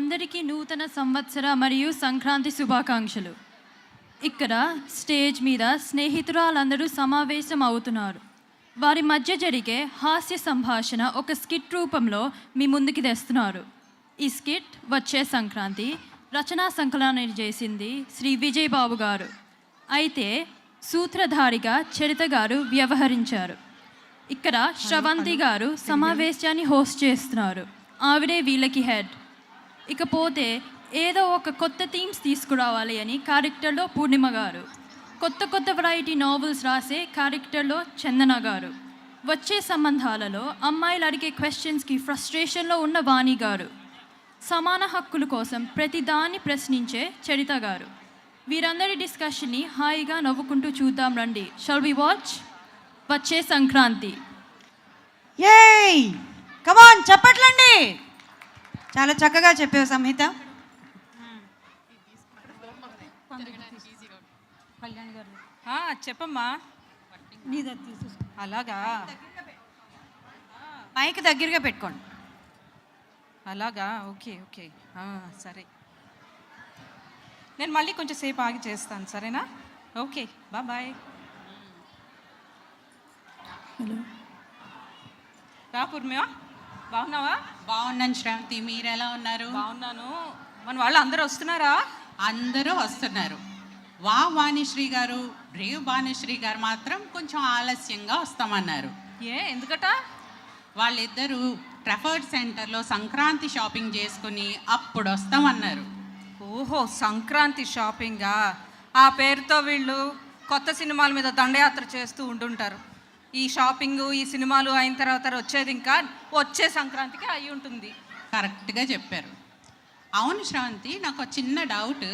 అందరికీ నూతన సంవత్సర మరియు సంక్రాంతి శుభాకాంక్షలు. ఇక్కడ స్టేజ్ మీద స్నేహితురాలందరూ సమావేశం అవుతున్నారు. వారి మధ్య జరిగే హాస్య సంభాషణ ఒక స్కిట్ రూపంలో మీ ముందుకి తెస్తున్నారు. ఈ స్కిట్ వచ్చే సంక్రాంతి రచనా సంకలనం చేసింది శ్రీ విజయ్ బాబు గారు. అయితే సూత్రధారిగా చరిత గారు వ్యవహరించారు. ఇక్కడ శ్రవంతి గారు సమావేశాన్ని హోస్ట్ చేస్తున్నారు. ఆవిడే వీళ్ళకి హెడ్. ఇకపోతే ఏదో ఒక కొత్త థీమ్స్ తీసుకురావాలి అని క్యారెక్టర్లో పూర్ణిమ గారు, కొత్త వెరైటీ నావెల్స్ రాసే క్యారెక్టర్లో చందన గారు, వచ్చే సంబంధాలలో అమ్మాయిలు అడిగే క్వశ్చన్స్కి ఫ్రస్ట్రేషన్లో ఉన్న వాణి గారు, సమాన హక్కుల కోసం ప్రతిదాన్ని ప్రశ్నించే చరిత గారు. వీరందరి డిస్కషన్ని హాయిగా నవ్వుకుంటూ చూద్దాం రండి. షల్ వి వాచ్ వచ్చే సంక్రాంతి. ఏయ్ కమాన్ చెప్పట్లండి. చాలా చక్కగా చెప్పావు సంహిత. చెప్పమ్మా. అలాగా మైక్ దగ్గరగా పెట్టుకోండి. అలాగా ఓకే ఓకే సరే, నేను మళ్ళీ కొంచెం సేపు ఆగి చేస్తాను, సరేనా? Okay bye. హలో రా పూర్ణిమ, బాగున్నావా? బాగున్నాను శ్రవంతి, మీరు ఎలా ఉన్నారు? బాగున్నాను. మన వాళ్ళు అందరూ వస్తున్నారా? అందరూ వస్తున్నారు. వాణిశ్రీ గారు, బ్రేవ్ వాణిశ్రీ గారు మాత్రం కొంచెం ఆలస్యంగా వస్తామన్నారు. ఎందుకట? వాళ్ళిద్దరూ ట్రఫర్డ్ సెంటర్లో సంక్రాంతి షాపింగ్ చేసుకుని అప్పుడు వస్తామన్నారు. ఓహో, సంక్రాంతి షాపింగా? ఆ పేరుతో వీళ్ళు కొత్త సినిమాల మీద దండయాత్ర చేస్తూ ఉంటుంటారు. ఈ షాపింగు, ఈ సినిమాలు అయిన తర్వాత వచ్చేది ఇంకా వచ్చే సంక్రాంతికి అయి ఉంటుంది. కరెక్ట్గా చెప్పారు. అవును శ్రవంతి, నాకు చిన్న డౌట్.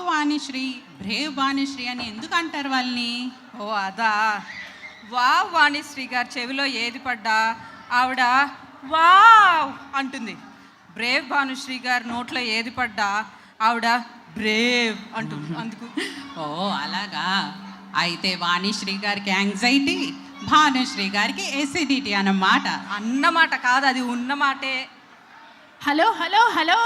వాణిశ్రీ, బ్రేవ్ వాణిశ్రీ అని ఎందుకు అంటారు వాళ్ళని? ఓ అదా, వాణిశ్రీ గారు చెవిలో ఏది పడ్డా ఆవిడ వావ్ అంటుంది. బ్రేవ్ భానుశ్రీ గారు నోట్లో ఏది పడ్డా ఆవిడ బ్రేవ్ అంటుంది. అందుకు. ఓ అలాగా. అయితే వాణిశ్రీ గారికి యాంగ్జైటీ, భానుశ్రీ గారికి ఎసిడిటీ అన్నమాట కాదు, అది ఉన్నమాటే. హలో హలో హలో,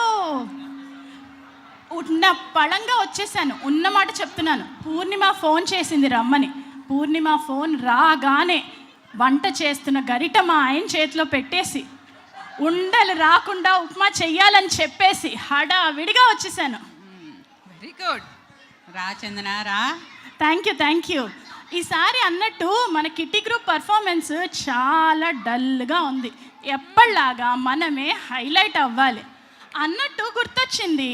ఉన్న పళంగా వచ్చేసాను, ఉన్నమాట చెప్తున్నాను. పూర్ణిమ ఫోన్ చేసింది రమ్మని. పూర్ణిమ ఫోన్ రాగానే వంట చేస్తున్న గరిట మా ఆయన చేతిలో పెట్టేసి, ఉండలు రాకుండా ఉప్మా చెయ్యాలని చెప్పేసి హడావిడిగా వచ్చేసాను. Very good. రా చందన రా. Thank you. ఈసారి అన్నట్టు మన కిట్టి గ్రూప్ పర్ఫార్మెన్స్ చాలా డల్గా ఉంది. ఎప్పటిలాగా మనమే హైలైట్ అవ్వాలి అన్నట్టు గుర్తొచ్చింది.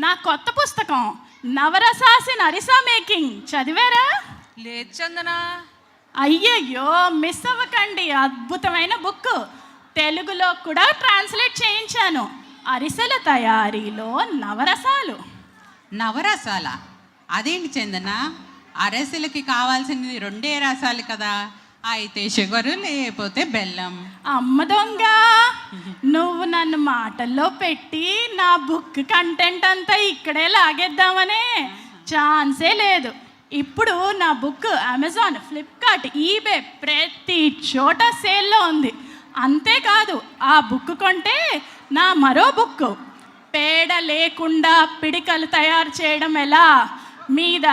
నా కొత్త పుస్తకం నవరసాసి నరిసా మేకింగ్ చదివారా? లేదు చందన. అయ్యయ్యో, మిస్ అవ్వకండి. అద్భుతమైన బుక్. తెలుగులో కూడా ట్రాన్స్లేట్ చేయించాను. అరిసెల తయారీలో నవరసాలు. నవరసాల? అదేంటి చందన, అరిసెలకి కావాల్సినది 2 రసాలు కదా. అయితే షుగరు లేకపోతే బెల్లం. అమ్మ దొంగ, నువ్వు నన్ను మాటల్లో పెట్టి నా బుక్ కంటెంట్ అంతా ఇక్కడే లాగేద్దామనే ఛాన్సే లేదు. ఇప్పుడు నా బుక్ అమెజాన్, ఫ్లిప్కార్ట్, ఈబే ప్రతి చోట సేల్లో ఉంది. అంతేకాదు, ఆ బుక్ కొంటే నా మరో బుక్ పేడ లేకుండా పిడికలు తయారు చేయడం ఎలా మీద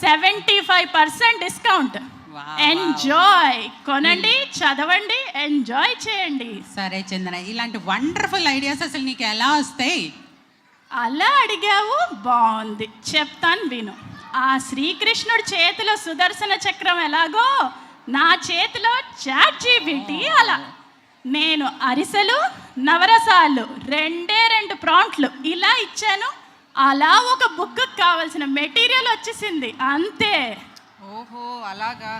75% డిస్కౌంట్. ఎంజాయ్. కొనండి, చదవండి, ఎంజాయ్ చేయండి. సరే చందన, ఇలాంటి వండర్ఫుల్ ఐడియాస్ అసలు నీకు ఎలా వస్తాయి? అలా అడిగావు, బాగుంది, చెప్తాను విను. ఆ శ్రీకృష్ణుడి చేతిలో సుదర్శన చక్రం ఎలాగో నా చేతిలో ChatGPT అలా. నేను అరిసెలు, నవరసాలు 2 ప్రాంప్ట్లు ఇలా ఇచ్చాను. అలా ఒక బుక్ కావాల్సిన మెటీరియల్ వచ్చేసింది, అంతే. ఓహో అలాగా.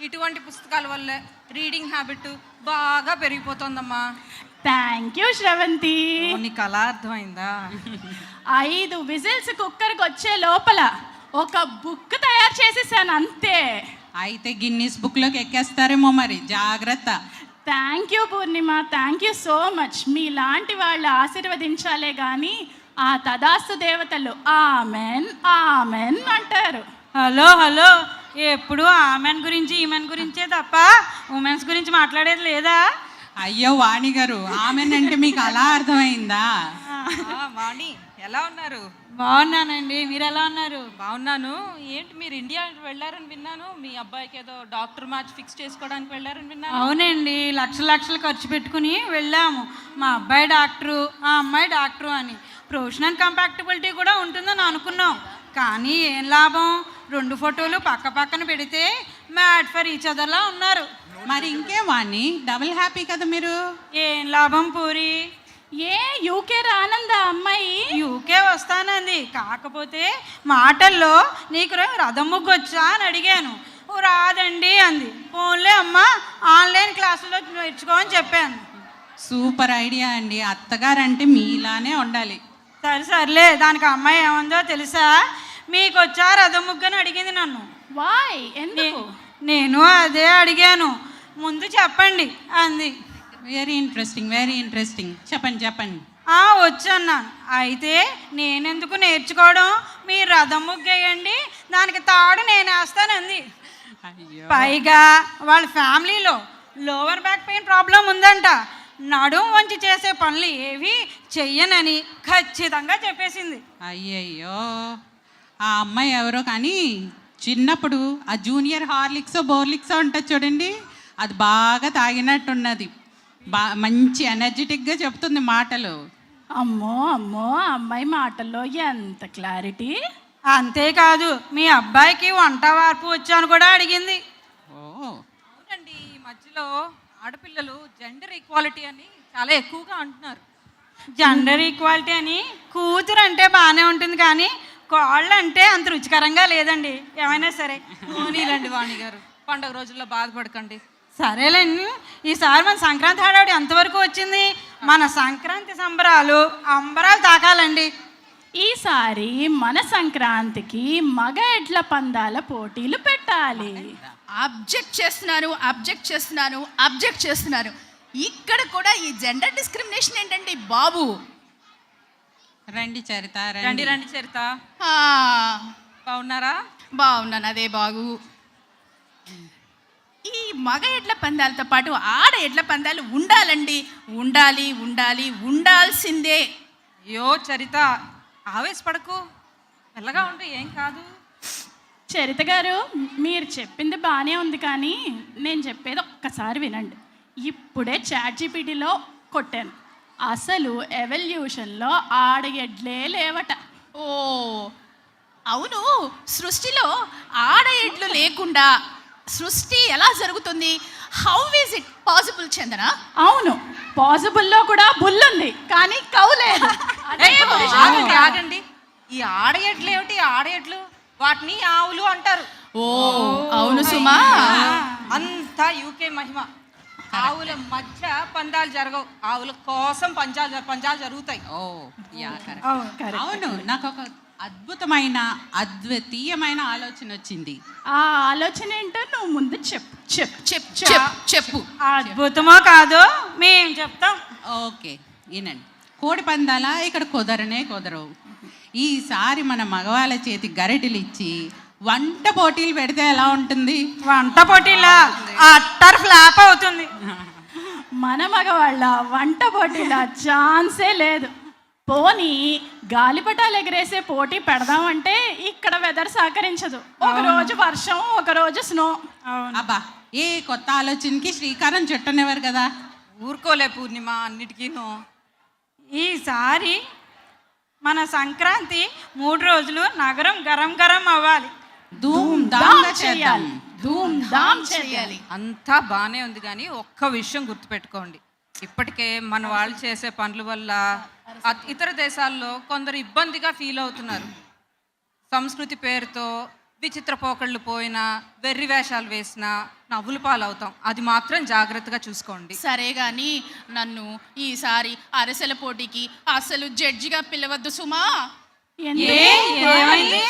ఇటువంటి పుస్తకాల వల్ల రీడింగ్ హ్యాబిట్ బాగా పెరిగిపోతుందమ్మా. Thank you Sravanthi. నీకు అలా అర్థమైందా? 5 విజిల్స్ కుక్కర్కి వచ్చే లోపల ఒక బుక్ తయారు చేసేసాను, అంతే. అయితే గిన్నీస్ బుక్లోకి ఎక్కేస్తారేమో మరి, జాగ్రత్త. Thank you Purnima, thank you so much. మీలాంటి వాళ్ళు ఆశీర్వదించాలే కానీ ఆ తదాస్తు దేవతలు ఆమెన్ ఆమెన్ అంటారు. హలో, ఎప్పుడు ఆమెన్ గురించి ఈమెన్ గురించే తప్ప ఉమెన్స్ గురించి మాట్లాడేది లేదా? అయ్యో వాణి గారు, ఆమెనంటే మీకు అలా అర్థమైందా? వాణి ఎలా ఉన్నారు? బాగున్నానండి, మీరు ఎలా ఉన్నారు? బాగున్నాను. ఏంటి మీరు ఇండియా వెళ్ళారని విన్నాను. మీ అబ్బాయికి ఏదో డాక్టర్ మ్యాచ్ ఫిక్స్ చేసుకోవడానికి వెళ్ళారని విన్నాను. అవునండి, లక్షలు ఖర్చు పెట్టుకుని వెళ్ళాము. మా అబ్బాయి డాక్టరు, ఆ అమ్మాయి డాక్టరు అని ప్రొఫెషనల్ కంపాక్టబిలిటీ కూడా ఉంటుందని అనుకున్నాం. కానీ ఏం లాభం, 2 ఫోటోలు పక్క పక్కన పెడితే మ్యాట్ ఫర్ ఈచ్ అదర్లా ఉన్నారు. మరి ఇంకేం వాణ్ణి, డబుల్ హ్యాపీ కదా మీరు. ఏం లాభం పూరి, ఏ యూకే రానందా అమ్మాయి? యూకే వస్తానంది. కాకపోతే మాటల్లో నీకు రథం ముగ్గు వచ్చా అని అడిగాను. రాదండి అంది. ఫోన్లే అమ్మా, ఆన్లైన్ క్లాసులో నేర్చుకో అని చెప్పాను. సూపర్ ఐడియా అండి. అత్తగారంటే మీలానే ఉండాలి. సర్లే, దానికి అమ్మాయి ఏముందో తెలుసా? మీకు వచ్చా రథం ముగ్గు అని అడిగింది నన్ను. వాయ్, ఎందుకు? నేను అదే అడిగాను. ముందు చెప్పండి అంది. Very interesting. చెప్పండి. వచ్చన్నాను. అయితే నేనెందుకు నేర్చుకోవడం, మీరు రథం ముగ్గేయండి, దానికి తాడు నేను వేస్తానంది. అయ్యో, పైగా వాళ్ళ ఫ్యామిలీలో లోవర్ బ్యాక్ పెయిన్ ప్రాబ్లం ఉందంట. నడుం వంచి చేసే పనులు ఏవి చెయ్యనని ఖచ్చితంగా చెప్పేసింది. అయ్యయ్యో, ఆ అమ్మాయి ఎవరో కానీ చిన్నప్పుడు ఆ జూనియర్ హార్లిక్సో బోర్లిక్సో ఉంటుంది చూడండి, అది బాగా తాగినట్టున్నది. మంచి ఎనర్జెటిక్గా చెప్తుంది మాటలు. అమ్మో అమ్మాయి మాటల్లో ఎంత క్లారిటీ! అంతేకాదు, మీ అబ్బాయికి వంట వార్పు వచ్చాను కూడా అడిగింది. ఓ, అవునండి, ఈ మధ్యలో ఆడపిల్లలు జెండర్ ఈక్వాలిటీ అని చాలా ఎక్కువగా అంటున్నారు. జెండర్ ఈక్వాలిటీ అని కూతురు అంటే బాగానే ఉంటుంది, కానీ కోళ్ళు అంటే అంత రుచికరంగా లేదండి. ఏమైనా సరే పోనీలండి వాణి గారు, పండగ రోజుల్లో బాధపడకండి. సరేలేండి, ఈసారి మన సంక్రాంతి హడావిడి ఎంతవరకు వచ్చింది? మన సంక్రాంతి సంబరాలు అంబరాలు తాకాలండి. ఈసారి మన సంక్రాంతికి మగ ఎడ్ల పందాల పోటీలు పెట్టాలి. అబ్జెక్ట్ చేస్తున్నాను. ఇక్కడ కూడా ఈ జెండర్ డిస్క్రిమినేషన్ ఏంటండి బాబు? రండి చరిత, రండి చరిత. ఆ, బాగున్నారా? బాగున్నాను, అదే బాగు. ఈ మగ ఎడ్ల పందాలతో పాటు ఆడ ఎడ్ల పందాలు ఉండాల్సిందే. అయ్యో చరిత, ఆవేశపడకు, మెల్లగా ఉంటే ఏం కాదు. చరిత గారు, మీరు చెప్పింది బాగానే ఉంది, కానీ నేను చెప్పేది ఒక్కసారి వినండి. ఇప్పుడే ChatGPTలో కొట్టాను. అసలు ఎవల్యూషన్లో ఆడ ఎడ్లే లేవట. ఓ అవును, సృష్టిలో ఆడ ఎడ్లు లేకుండా సృష్టి ఎలా జరుగుతుంది? హౌ ఈజ్ ఇట్ పాసిబుల్ చందన? అవును, పాసిబుల్లో కూడా బుల్లుంది, కానీ కౌలేదు. ఆగండి, ఈ ఆడఎడ్లు ఏమిటి? ఆడఎడ్లు, వాటిని ఆవులు అంటారు. ఓ అవును సుమా, అంతా యూకే మహిమ. ఆవుల మధ్య పందాలు జరగవు, ఆవుల కోసం పంజాలు జరుగుతాయి. ఓ యా, కరెక్ట్. అవును, నాకు ఒక అద్వితీయమైన ఆలోచన వచ్చింది. ఆ ఆలోచన ఏంటో నువ్వు ముందు చెప్పు. అద్భుతమో కాదో మేము చెప్తాం. ఓకే, వినండి. కోడి పందాల ఇక్కడ కుదరవు. ఈసారి మన మగవాళ్ళ చేతి గరిటెలు ఇచ్చి వంట పోటీలు పెడితే ఎలా ఉంటుంది? వంట పోటీలా అట్టర్ ఫ్లాప్ అవుతుంది. మన మగవాళ్ళ వంట పోటీల ఛాన్సే లేదు. పోనీ గాలిపటాలు ఎగరేసే పోటీ పెడదామంటే ఇక్కడ వెదర్ సహకరించదు. ఒక రోజు వర్షం, ఒక రోజు స్నో. అబ్బా, ఏ కొత్త ఆలోచనకి శ్రీకారం చుట్టనివ్వరు కదా. ఊరుకోలే పూర్ణిమ, అన్నిటికీను. ఈసారి మన సంక్రాంతి 3 రోజులు నగరం గరం అవ్వాలి. ధూమ్ ధామ్ చేయాలి. అంతా బాగానే ఉంది, కానీ ఒక్క విషయం గుర్తుపెట్టుకోండి. ఇప్పటికే మన వాళ్ళు చేసే పనుల వల్ల ఇతర దేశాల్లో కొందరు ఇబ్బందిగా ఫీల్ అవుతున్నారు. సంస్కృతి పేరుతో విచిత్ర పోకళ్ళు పోయినా, వెర్రి వేషాలు వేసినా నవ్వులు పాలవుతాం. అది మాత్రం జాగ్రత్తగా చూసుకోండి. సరే గాని నన్ను ఈసారి అరసెల పోటీకి అసలు జడ్జిగా పిలవద్దు సుమా. ఏమైంది?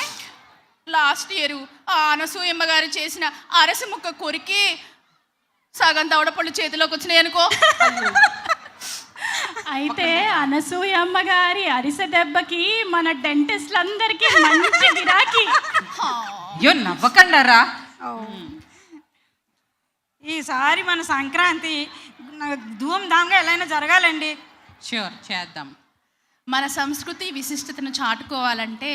లాస్ట్ ఇయర్ అనసూయమ్మ గారు చేసిన అరసె ముక్క కొరికి సగం దవడపళ్ళు చేతిలోకి వచ్చినాయి అనుకో. అయితే అనసూయమ్మ గారి అరిసె దెబ్బకి మన డెంటిస్ట్లందరికీ మంచి గిరాకీ. అయ్యో నవ్వకండారా. ఈసారి మన సంక్రాంతి ధూమ్ ధామ్గా ఎలా జరగాలండి. ష్యూర్, చేద్దాం. మన సంస్కృతి విశిష్టతను చాటుకోవాలంటే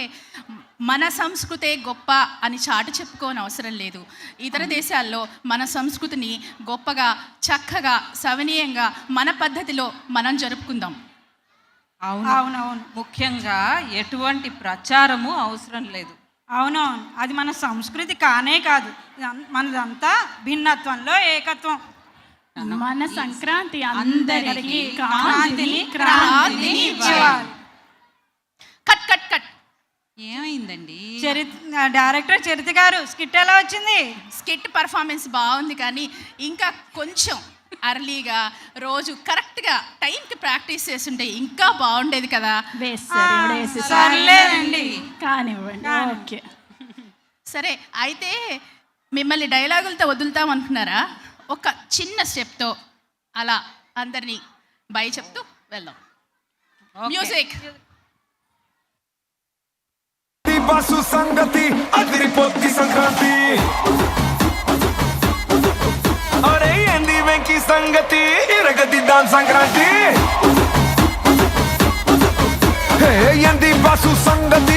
మన సంస్కృతే గొప్ప అని చాటు చెప్పుకోని అవసరం లేదు. ఇతర దేశాల్లో మన సంస్కృతిని గొప్పగా, చక్కగా, సవనీయంగా మన పద్ధతిలో మనం జరుపుకుందాం. అవునవును. ముఖ్యంగా ఎటువంటి ప్రచారము అవసరం లేదు. అవునవును, అది మన సంస్కృతి కానే కాదు. మనదంతా భిన్నత్వంలో ఏకత్వం. మన సంక్రాంతి అందరికీ క్రాంతిని క్రాంతిని ఇవ్వాలి. Cut cut cut. ఏమైందండి? డైరెక్టర్ చరిత గారు, స్కిట్ ఎలా వచ్చింది? స్కిట్ పర్ఫార్మెన్స్ బాగుంది, కానీ ఇంకా కొంచెం అర్లీగా రోజు కరెక్ట్గా టైంకి ప్రాక్టీస్ చేస్తుంటే ఇంకా బాగుండేది కదా. సర్లేదండి. కానివ్వండి. ఓకే, సరే అయితే మిమ్మల్ని డైలాగులతో వదులుతాం అనుకున్నారా? ఒక చిన్న స్టెప్తో అలా అందరినీ బై చెప్తూ వెళ్దాం. మ్యూజిక్. బాసు సంగతి అదిరిపోద్ది సంక్రాంతి, అరే ఏంది వెంకి సంగతి ఇరగదిద్దాం సంక్రాంతి, హే ఏంది బాసు సంగతి